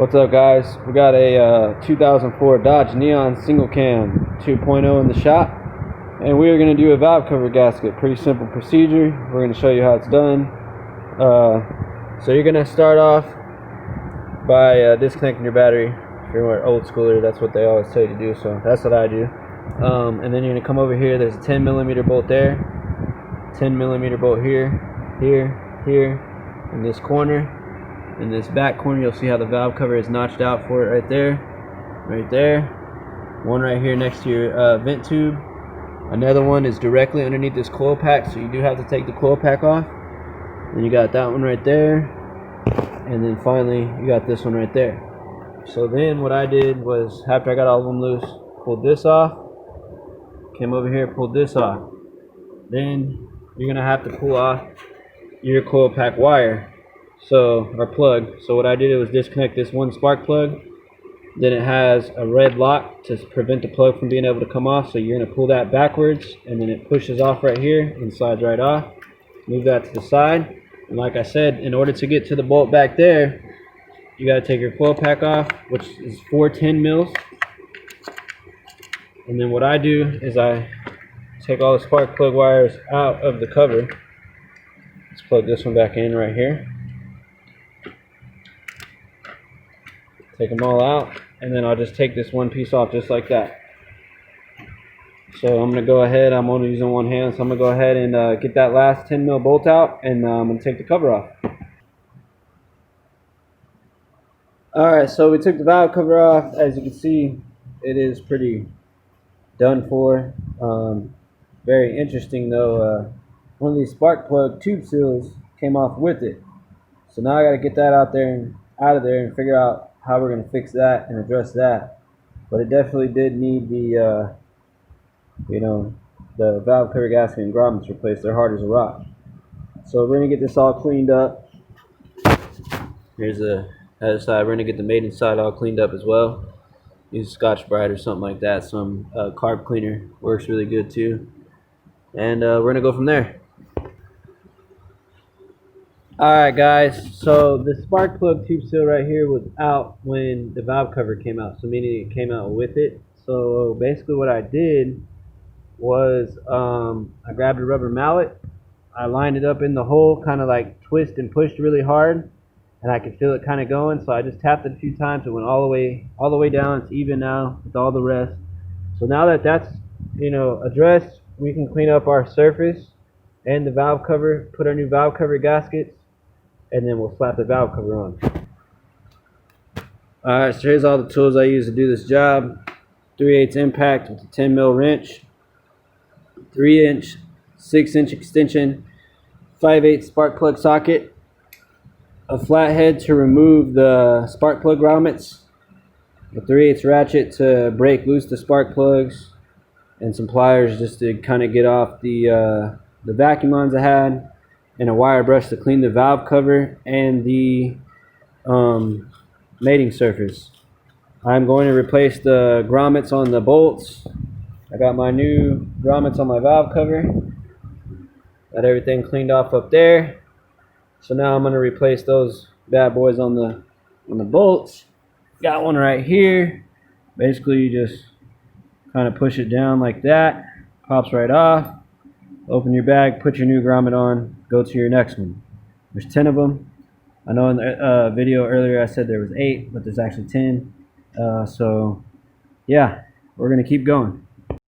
What's up, guys? We got a 2004 Dodge Neon single cam 2.0 in the shop, and we are going to do a valve cover gasket. Pretty simple procedure. We're going to show you how it's done. So you're going to start off by disconnecting your battery. If you're an old schooler, that's what they always tell you to do, so that's what I do. And then you're going to come over here. There's a 10mm bolt there, 10mm bolt here, here, in this corner. In this back corner, you'll see how the valve cover is notched out for it right there. One right here next to your vent tube. Another one is directly underneath this coil pack, so you do have to take the coil pack off. Then you got that one right there, and then finally you got this one right there. So then what I did was, after I got all of them loose, pulled this off, came over here, pulled this off. Then you're gonna have to pull off your coil pack wire. Our plug. So what I did was disconnect this one spark plug. Then it has a red lock to prevent the plug from being able to come off. So you're going to pull that backwards, and then it pushes off right here and slides right off. Move that to the side. And like I said, in order to get to the bolt back there, you got to take your coil pack off, which is 410 mils. And then what I do is I take all the spark plug wires out of the cover. Let's plug this one back in right here. Take them all out, and then I'll just take this one piece off just like that. So I'm going to go ahead, I'm only using one hand, so I'm going to go ahead and get that last 10 mil bolt out, and I'm going to take the cover off. Alright, so we took the valve cover off. As you can see, it is pretty done for. Very interesting though, one of these spark plug tube seals came off with it. So now I got to get that out of there and figure out how we're going to fix that and address that. But it definitely did need the the valve cover gasket and grommets replaced. They're hard as a rock. So we're going to get this all cleaned up. Here's the other side. We're going to get the maiden side all cleaned up as well. Use Scotch-Brite or something like that. Some carb cleaner works really good too. And we're going to go from there. Alright guys, so the spark plug tube seal right here was out when the valve cover came out, so meaning it came out with it. So basically what I did was I grabbed a rubber mallet, I lined it up in the hole, kind of like twist and pushed really hard, and I could feel it kind of going, so I just tapped it a few times. It went all the way down. It's even now with all the rest. So now that that's addressed, we can clean up our surface and the valve cover, put our new valve cover gaskets, and then we'll slap the valve cover on. Alright, so here's all the tools I use to do this job. 3/8 impact with a 10 mil wrench, 3-inch, 6-inch extension, 5/8 spark plug socket, a flathead to remove the spark plug grommets, a 3/8 ratchet to break loose the spark plugs, and some pliers just to kind of get off the vacuum lines I had, and a wire brush to clean the valve cover and the mating surface. I'm going to replace the grommets on the bolts. I got my new grommets on my valve cover. Got everything cleaned off up there. So now I'm going to replace those bad boys on the bolts. Got one right here. Basically you just kind of push it down like that. Pops right off. Open your bag, put your new grommet on, go to your next one. There's 10 of them. I know in the video earlier I said there was 8, but there's actually 10. So yeah, we're going to keep going.